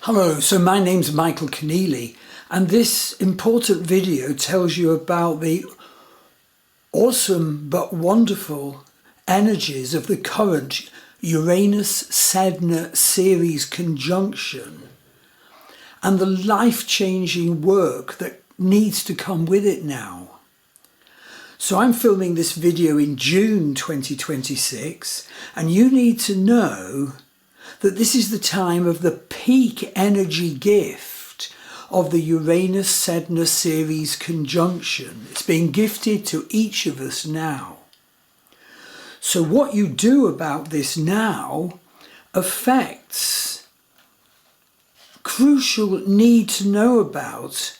Hello, so my name's Michael Conneely, and this important video tells you about the awesome but wonderful energies of the current Uranus Sedna Ceres Conjunction and the life-changing work that needs to come with it now. So I'm filming this video in June 2026, and you need to know that this is the time of the peak energy gift of the Uranus Sedna Ceres Conjunction. It's being gifted to each of us now. So what you do about this now affects crucial need to know about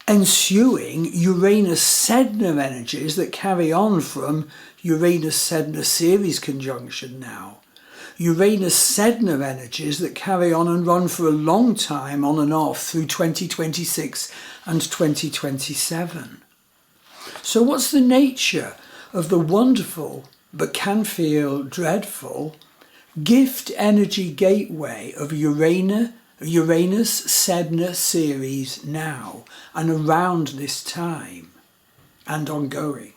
ensuing Uranus Sedna energies that carry on from Uranus Sedna Ceres Conjunction now. Uranus Sedna energies that carry on and run for a long time on and off through 2026 and 2027. So what's the nature of the wonderful, but can feel dreadful, gift energy gateway of Uranus Sedna Ceres now and around this time and ongoing?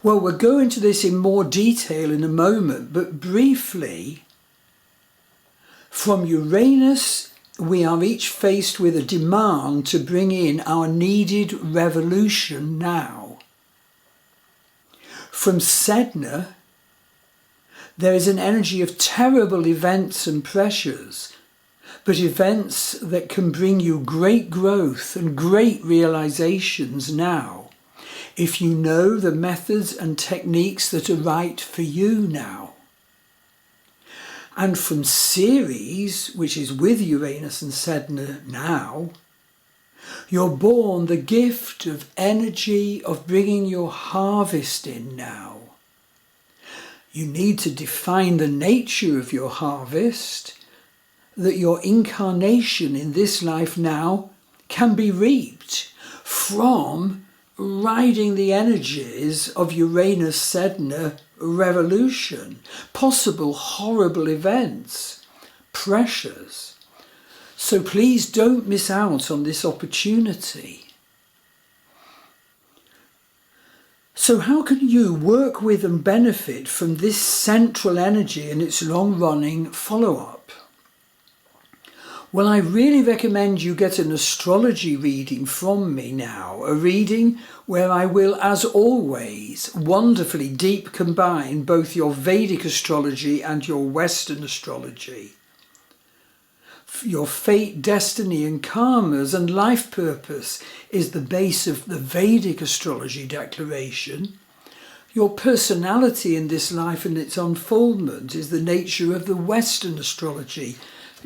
Well, we'll go into this in more detail in a moment, but briefly, from Uranus, we are each faced with a demand to bring in our needed revolution now. From Sedna, there is an energy of terrible events and pressures, but events that can bring you great growth and great realizations now, if you know the methods and techniques that are right for you now. And from Ceres, which is with Uranus and Sedna now, you're born the gift of energy of bringing your harvest in now. You need to define the nature of your harvest, that your incarnation in this life now can be reaped from riding the energies of Uranus Sedna revolution, possible horrible events, pressures. So please don't miss out on this opportunity. So how can you work with and benefit from this central energy and its long-running follow-up? Well, I really recommend you get an astrology reading from me now, a reading where I will, as always, wonderfully deep combine both your Vedic astrology and your Western astrology. Your fate, destiny and karmas and life purpose is the base of the Vedic astrology declaration. Your personality in this life and its unfoldment is the nature of the Western astrology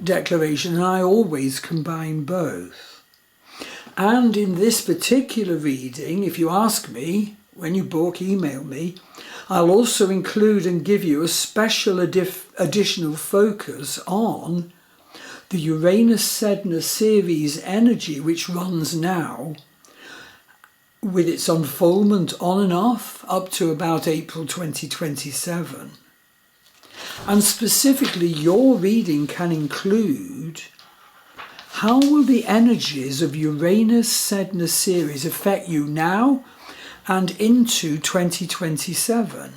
declaration, and I always combine both. And in this particular reading, if you ask me, when you book, email me, I'll also include and give you a special additional focus on the Uranus Sedna Ceres energy, which runs now with its unfoldment on and off up to about April 2027. And specifically, your reading can include how will the energies of Uranus Sedna Ceres affect you now and into 2027?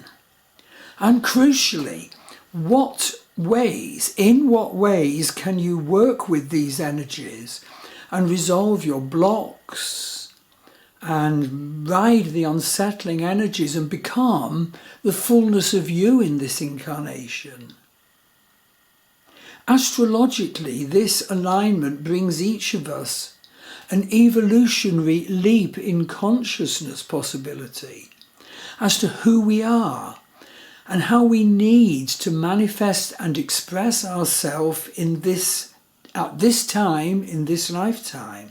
And crucially, in what ways can you work with these energies and resolve your blocks and ride the unsettling energies and become the fullness of you in this incarnation? Astrologically, this alignment brings each of us an evolutionary leap in consciousness possibility as to who we are and how we need to manifest and express ourselves at this time, in this lifetime.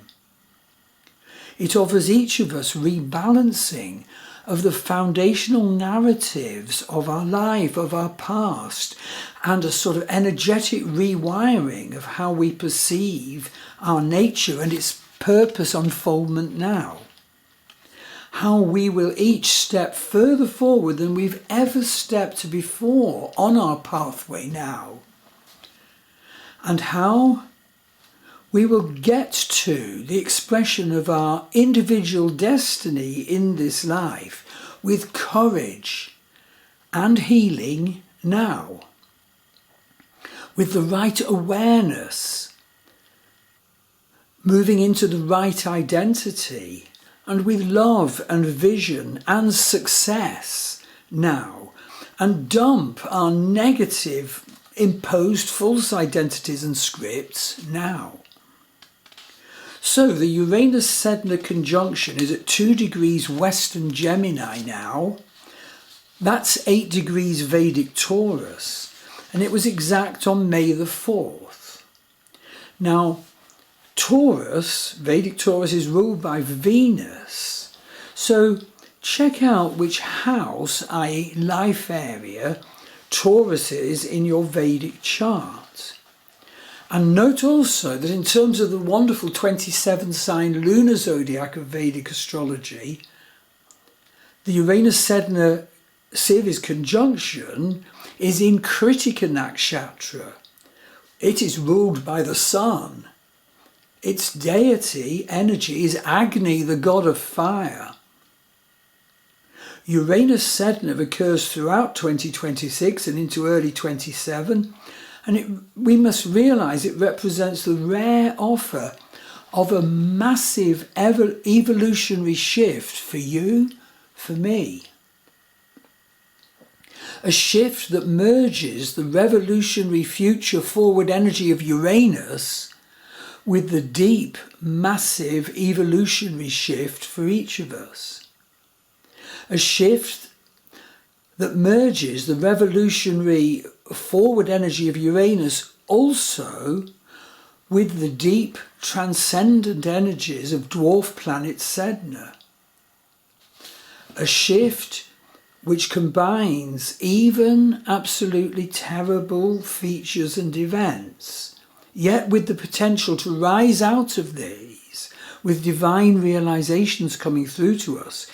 It offers each of us rebalancing of the foundational narratives of our life, of our past, and a sort of energetic rewiring of how we perceive our nature and its purpose unfoldment now. How we will each step further forward than we've ever stepped before on our pathway now. and how we will get to the expression of our individual destiny in this life with courage and healing now, with the right awareness, moving into the right identity, and with love and vision and success now, and dump our negative, imposed false identities and scripts now. So the Uranus Sedna conjunction is at 2 degrees Western Gemini now. That's 8 degrees Vedic Taurus, and it was exact on May the 4th. Now, Taurus, Vedic Taurus, is ruled by Venus. So check out which house, i.e. life area, Taurus is in your Vedic chart. And note also that in terms of the wonderful 27 sign lunar zodiac of Vedic astrology, the Uranus Sedna Ceres Conjunction is in Kritika Nakshatra. It is ruled by the sun. Its deity energy is Agni, the god of fire. Uranus Sedna occurs throughout 2026 and into early 27, and we must realise it represents the rare offer of a massive evolutionary shift for you, for me. A shift that merges the revolutionary future forward energy of Uranus with the deep, massive evolutionary shift for each of us. A shift that merges the revolutionary forward energy of Uranus also with the deep, transcendent energies of dwarf planet Sedna. A shift which combines even absolutely terrible features and events, yet with the potential to rise out of these with divine realizations coming through to us.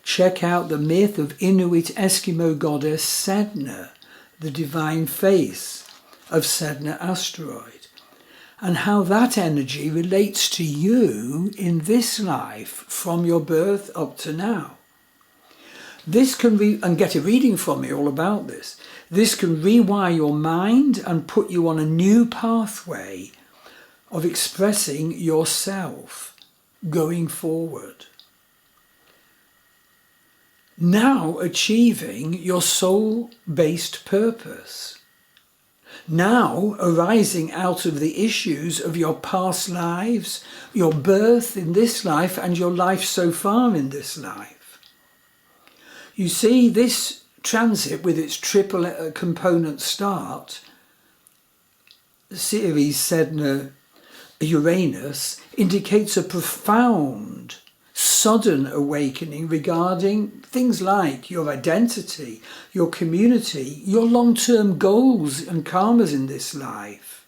Check out the myth of Inuit Eskimo goddess Sedna, the divine face of Sedna asteroid, and how that energy relates to you in this life from your birth up to now. This can and get a reading from me all about this. This can rewire your mind and put you on a new pathway of expressing yourself going forward. Now achieving your soul-based purpose. Now arising out of the issues of your past lives, your birth in this life and your life so far in this life. You see, this transit with its triple component start, Ceres Sedna Uranus, indicates a profound, sudden awakening regarding things like your identity, your community, your long-term goals and karmas in this life,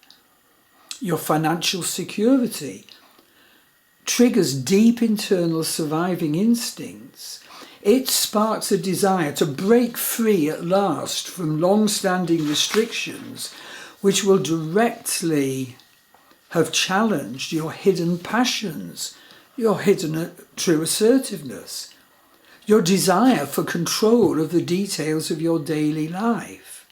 your financial security, triggers deep internal surviving instincts. It sparks a desire to break free at last from long-standing restrictions which will directly have challenged your hidden passions, your hidden true assertiveness, your desire for control of the details of your daily life.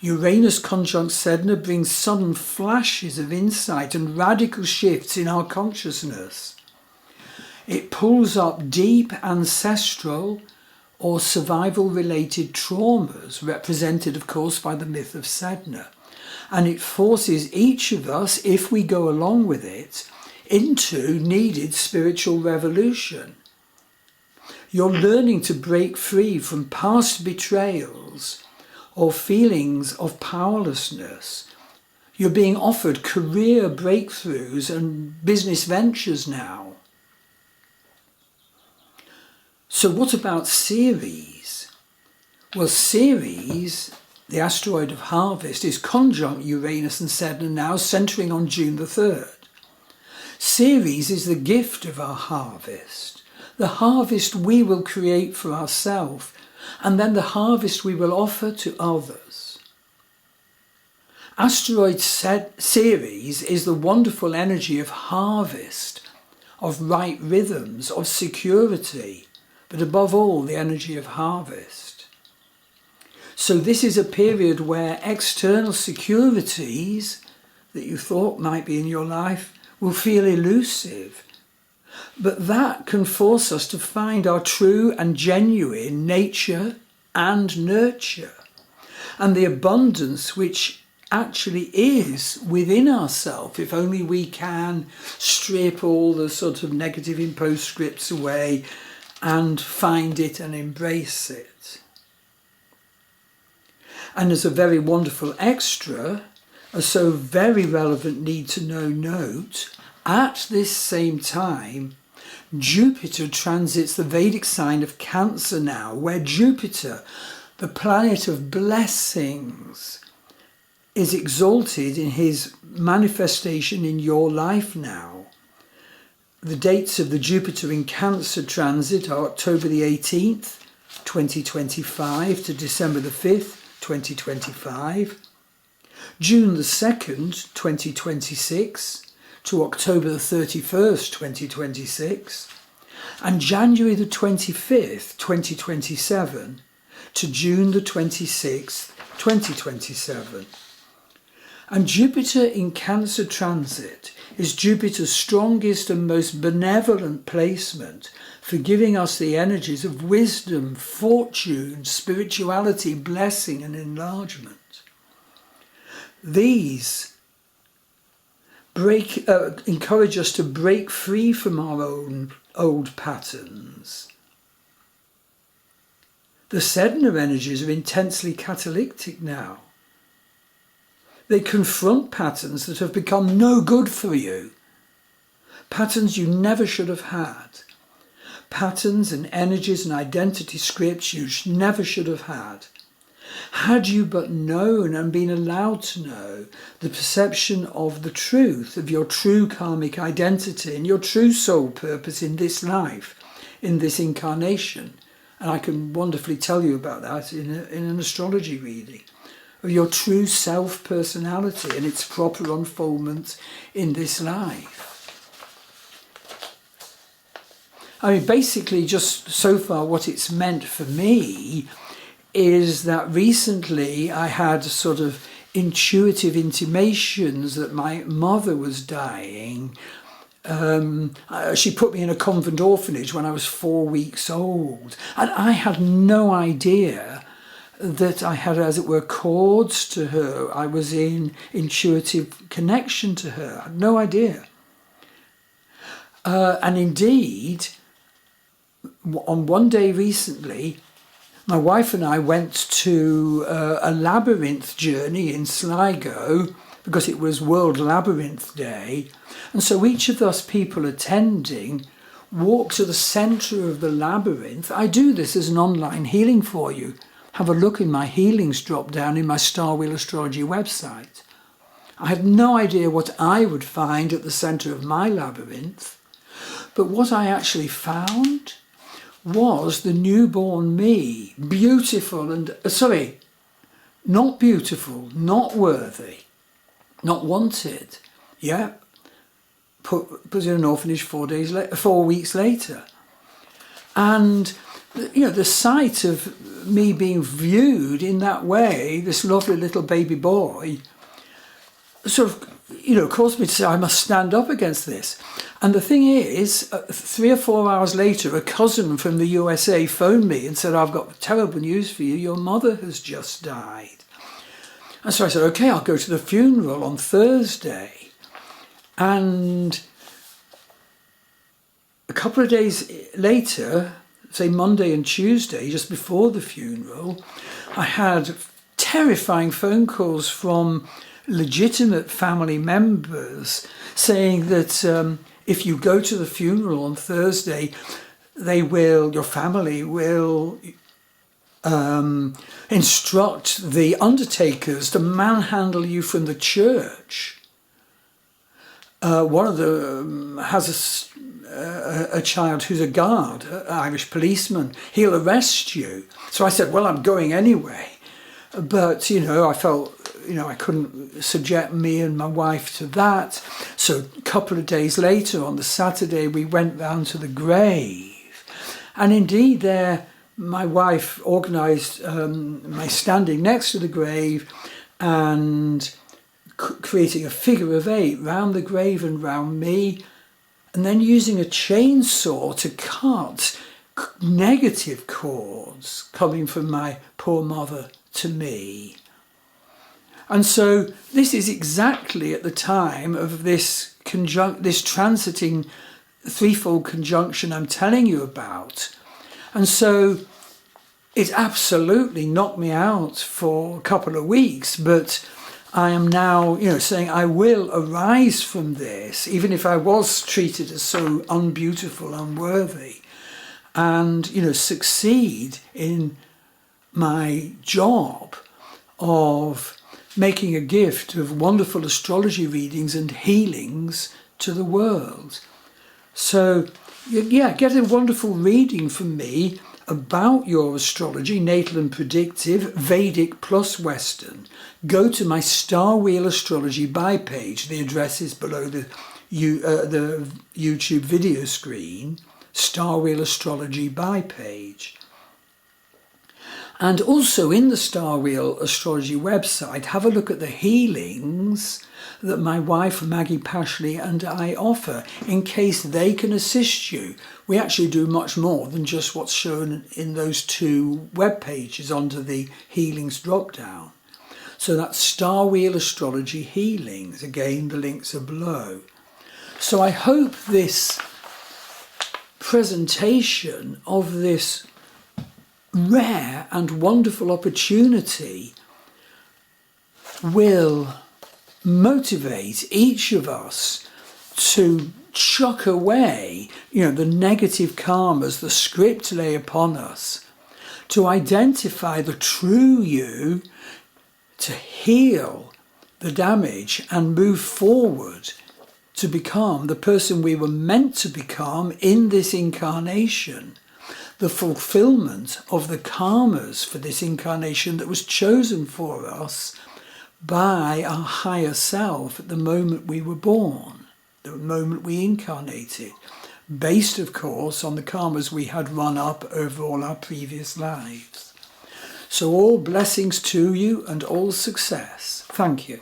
Uranus conjunct Sedna brings sudden flashes of insight and radical shifts in our consciousness. It pulls up deep ancestral or survival-related traumas, represented, of course, by the myth of Sedna. And it forces each of us, if we go along with it, into needed spiritual revolution. You're learning to break free from past betrayals or feelings of powerlessness. You're being offered career breakthroughs and business ventures now. So what about Ceres? Well, Ceres, the asteroid of harvest, is conjunct Uranus and Sedna now, centering on June the 3rd. Ceres is the gift of our harvest, the harvest we will create for ourselves, and then the harvest we will offer to others. Ceres is the wonderful energy of harvest, of right rhythms, of security, but above all, the energy of harvest. So this is a period where external securities that you thought might be in your life will feel elusive. But that can force us to find our true and genuine nature and nurture, and the abundance which actually is within ourselves, if only we can strip all the sort of negative imposed scripts away and find it and embrace it. And as a very wonderful extra, a so very relevant need to know note, at this same time, Jupiter transits the Vedic sign of Cancer now, where Jupiter, the planet of blessings, is exalted in his manifestation in your life now. The dates of the Jupiter in Cancer transit are October the 18th, 2025 to December the 5th, 2025. June the 2nd, 2026 to October the 31st, 2026. And January the 25th, 2027 to June the 26th, 2027. And Jupiter in Cancer transit is Jupiter's strongest and most benevolent placement for giving us the energies of wisdom, fortune, spirituality, blessing and enlargement. These encourage us to break free from our own old patterns. The Sedna energies are intensely catalytic now. They confront patterns that have become no good for you. Patterns you never should have had. Patterns and energies and identity scripts you never should have had. Had you but known and been allowed to know the perception of the truth of your true karmic identity and your true soul purpose in this life, in this incarnation, and I can wonderfully tell you about that in an astrology reading, of your true self-personality and its proper unfoldment in this life. I mean, basically, just so far what it's meant for me is that recently I had sort of intuitive intimations that my mother was dying. She put me in a convent orphanage when I was 4 weeks old, and I had no idea that I had, as it were, cords to her. I was in intuitive connection to her. I had no idea. And indeed, on one day recently, my wife and I went to a labyrinth journey in Sligo because it was World Labyrinth Day. And so each of those people attending walked to the centre of the labyrinth. I do this as an online healing for you. Have a look in my healings drop down in my Starwheel Astrology website. I had no idea what I would find at the centre of my labyrinth, but what I actually found was the newborn me, beautiful and, not beautiful, not worthy, not wanted, yeah, put in an orphanage 4 weeks later. And, you know, the sight of me being viewed in that way, this lovely little baby boy, sort of, you know, caused me to say, I must stand up against this. And the thing is, 3 or 4 hours later, a cousin from the USA phoned me and said, I've got terrible news for you. Your mother has just died. And so I said, okay, I'll go to the funeral on Thursday. And a couple of days later, say Monday and Tuesday, just before the funeral, I had terrifying phone calls from legitimate family members saying that if you go to the funeral on Thursday, your family will instruct the undertakers to manhandle you from the church. One of them has a child who's a guard, an Irish policeman. He'll arrest you. So I said, well, I'm going anyway. But, you know, I felt, you know, I couldn't subject me and my wife to that. So a couple of days later, on the Saturday, we went round to the grave. And indeed there, my wife organised my standing next to the grave and creating a figure of 8 round the grave and round me, and then using a chainsaw to cut negative cords coming from my poor mother to me. And so this is exactly at the time of this transiting threefold conjunction I'm telling you about. And so it absolutely knocked me out for a couple of weeks, but I am now, you know, saying I will arise from this, even if I was treated as so unbeautiful, unworthy, and, you know, succeed in my job of making a gift of wonderful astrology readings and healings to the world. So, yeah, get a wonderful reading from me about your astrology, natal and predictive, Vedic plus Western. Go to my Starwheel Astrology BUY page. The address is below the YouTube video screen. Starwheel Astrology BUY page. And also in the Starwheel Astrology website, have a look at the healings that my wife Maggie Pashley and I offer, in case they can assist you. We actually do much more than just what's shown in those 2 web pages under the healings drop down. So that's Starwheel Astrology Healings. Again, the links are below. So I hope this presentation of this rare and wonderful opportunity will motivate each of us to chuck away, you know, the negative karmas the script lay upon us, to identify the true you, to heal the damage and move forward to become the person we were meant to become in this incarnation, the fulfillment of the karmas for this incarnation that was chosen for us by our higher self at the moment we were born, the moment we incarnated, based, of course, on the karmas we had run up over all our previous lives. So all blessings to you and all success. Thank you.